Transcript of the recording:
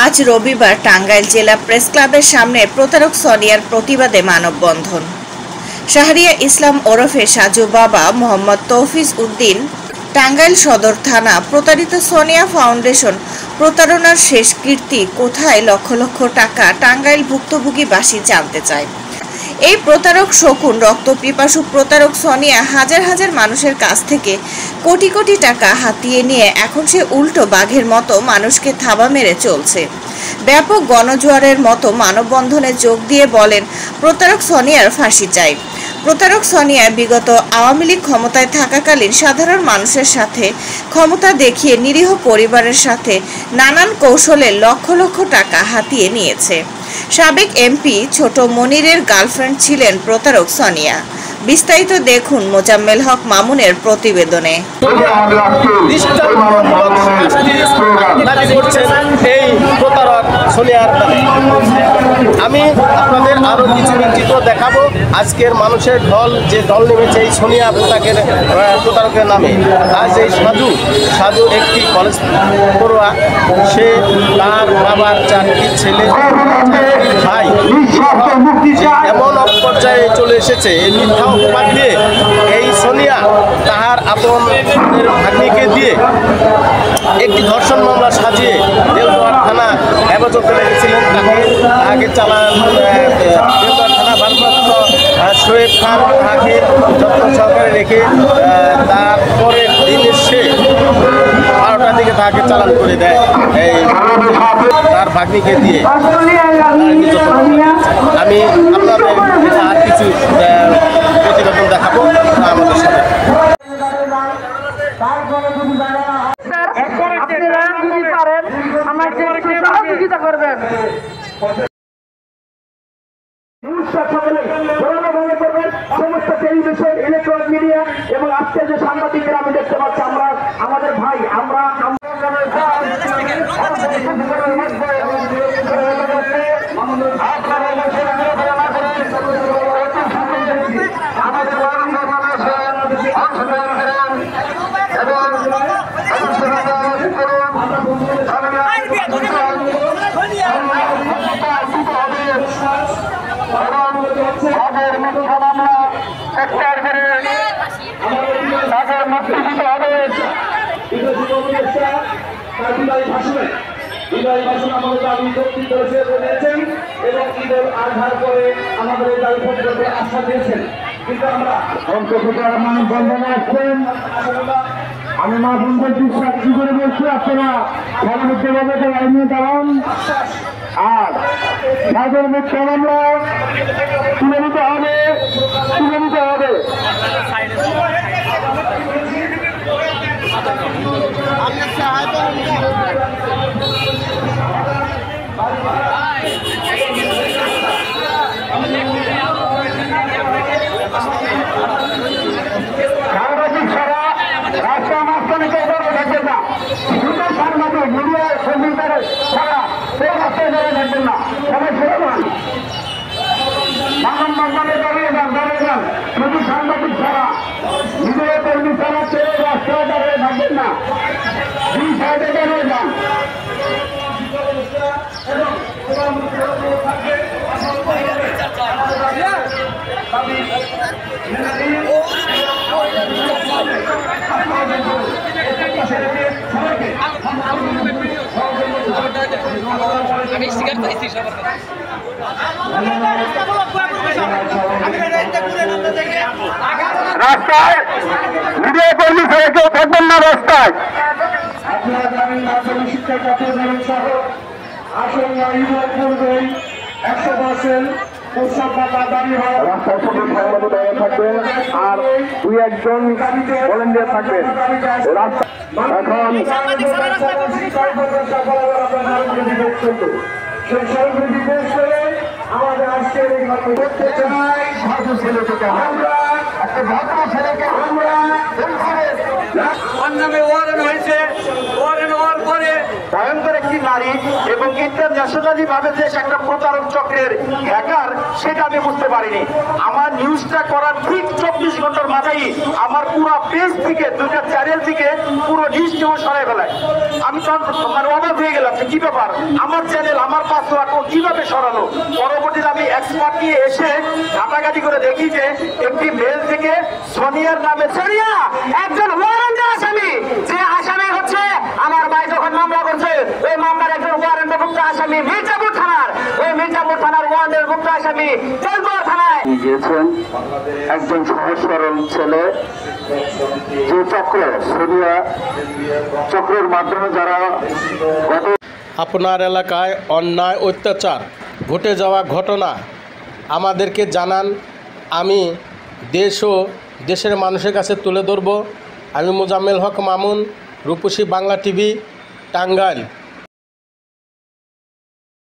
আজ রবিবার টাঙ্গাইল জেলা প্রেস ক্লাবের সামনে প্রতারক সোনিয়ার প্রতিবাদে মানববন্ধন। শাহরিয়া ইসলাম ওরফে সাজু বাবা মোহাম্মদ তৌফিজ উদ্দিন টাঙ্গাইল সদর থানা প্রতারিত সোনিয়া ফাউন্ডেশন প্রতারণার শেষ কীর্তি কোথায়? লক্ষ লক্ষ টাকা টাঙ্গাইল ভুক্তভোগীবাসী জানতে চায়। এই প্রতারক শকুন রক্তপিপাসু প্রতারক সোনিয়া হাজার হাজার মানুষের কাছ থেকে কোটি কোটি টাকা হাতিয়ে নিয়ে এখন সে উল্টো বাঘের মতো মানুষকে থাবা মেরে চলছে। ব্যাপক গণজোয়ারের মতো মানববন্ধনে যোগ দিয়ে বলেন, প্রতারক সোনিয়ার ফাঁসি চাই। প্রতারক সোনিয়া বিগত আওয়ামী লীগ ক্ষমতায় থাকাকালীন সাধারণ মানুষের সাথে ক্ষমতা দেখিয়ে নিরীহ পরিবারের সাথে নানান কৌশলে লক্ষ লক্ষ টাকা হাতিয়ে নিয়েছে। সাবেক এমপি ছোট মনিরের গার্লফ্রেন্ড ছিলেন প্রতারক সোনিয়া। বিস্তারিত দেখুন মোজাম্মেল হক মামুনের প্রতিবেদনে। আমি আপনাদের আরো কিছু চিত্র দেখাবো। আজকের মানুষের ঢল যে ঢল নেমেছে এই সোনিয়া প্রতারকের নামে। আজ এই সাজু একটি কলেজ পড়ুয়া, সে তার বাবার 4টি ছেলে ভাই এমন এক পর্যায়ে চলে এসেছে। এই মিথ্যা অপবাদ দিয়ে এই সোনিয়া তাহার আপন ভাগ্নিকে দিয়ে একটি ধর্ষণ মামলা সাজিয়ে দেওঘর থানা হেফাজতে রেখেছিলেন। তাকে চালান দেওঘর থানা ভারপ্রাপ্ত শোয়েব খান তাকে যত্ন সহকারে রেখে তারপরের দিন সে 12টার দিকে তাকে চালান করে দেয় এই তার ভাগ্নিকে দিয়ে। আমি আপনাদের আর কিছু প্রতিবেদন দেখাবো আমাদের সাথে। সমস্ত টেলিভিশন, ইলেকট্রনিক মিডিয়া এবং আজকের যে সাংবাদিকরা আমি দেখতে পাচ্ছি, আমরা আমাদের ভাই আমরা বিদায়ী ভাষণ আমাদের দাবি যৌক্তিক করেছেন এবং ঈদের আধার করে আমাদের এই দাবি পরিবর্তে আশা দিয়েছেন। কিন্তু আমরা মানববন্ধনে আসছেন, আমি মা বন্ধুর বিশ্বাস কি করে বলছি, আপনারা সর্বোচ্চভাবে লাইন নিয়ে দাঁড়ান আর তাদের মিথ্যা মামলা তুলে নিতে হবে। সাংবাদিক ছাড়া রাস্তার মাঝখানে কেউ ধরে থাকবেন না। দুটো সাংবাদিক মিডিয়ার কর্মীদের ছাড়া কেউ রাস্তায় ধরে থাকবেন না। সবাই ছেড়ে যান, মানববন্ধনে দাঁড়িয়ে যান। শুধু সাংবাদিক ছাড়া মিডিয়া কর্মী ছাড়া কেউ রাস্তায় দাঁড়িয়ে থাকবেন না। দুই সাইডে দাঁড়িয়ে যান। রাস্তায় মিডিয়া কর্মী ছেড়ে কেউ থাকবেন না রাস্তায়। আপনারা জানেন মাধ্যমিক শিক্ষা জাতীয় সহ আসন্ন ঈদের পূর্বেই 100% উৎসব পাতা দাবি হয়। রাস্তায় সকল সাংবাদিক দাঁড়িয়ে থাকবেন আর 2-1 ভলেন্টিয়ার থাকবেন। এখন সেই সরকারি দেশ করে আমাদের আজকের এই ঘটনা করতে চাই। ভদ্র ছেলেকে আমরা একটা ভদ্র ছেলেকে আমরা নামে ওয়ারেন্ট হয়েছে। ওয়ারেন্ট হওয়ার পরে ভয়ঙ্কর একটি নারী এবং ইন্টারন্যাশনালি ভাবে যে একটা প্রতারক চক্রের হ্যাকার, সেটা আমি বুঝতে পারিনি। আমার নিউজটা করার ঠিক 24 ঘন্টার মাথায় আমার পুরো পেজ থেকে, দুটা চ্যানেল থেকে পুরো নিউজ সরাই ফেলায়। আমি মানে অবাক হয়ে গেলাম যে কি ব্যাপার, আমার চ্যানেল, আমার পাসওয়ার্ড ও কিভাবে সরালো। পরবর্তীতে আমি এক্সপার্ট নিয়ে এসে ঘাটাঘাটি করে দেখি যে একটি মেল থেকে সোনিয়ার নামে, সোনিয়া একজন ওয়ারেন্ট আসামি, যে আসামি হচ্ছে আমার ভাই যখন মামলা করছে ওই মামলার একজন ওয়ারেন্টভুক্ত আসামি মির্জাপুর থানার, ওই মির্জাপুর থানার ওয়ারেন্টভুক্ত আসামি জলপুর থানায় গিয়েছেন। একজন সহজ সরল ছেলে, যে চক্র, সোনিয়া চক্রের মাধ্যমে যারা আপনার এলাকায় অন্যায় অত্যাচার ঘটে যাওয়া ঘটনা আমাদেরকে জানান। আমি দেশ ও দেশের মানুষের কাছে তুলে ধরব। আমি মোজাম্মেল হক মামুন, রূপসী বাংলা টিভি, টাঙ্গাইল।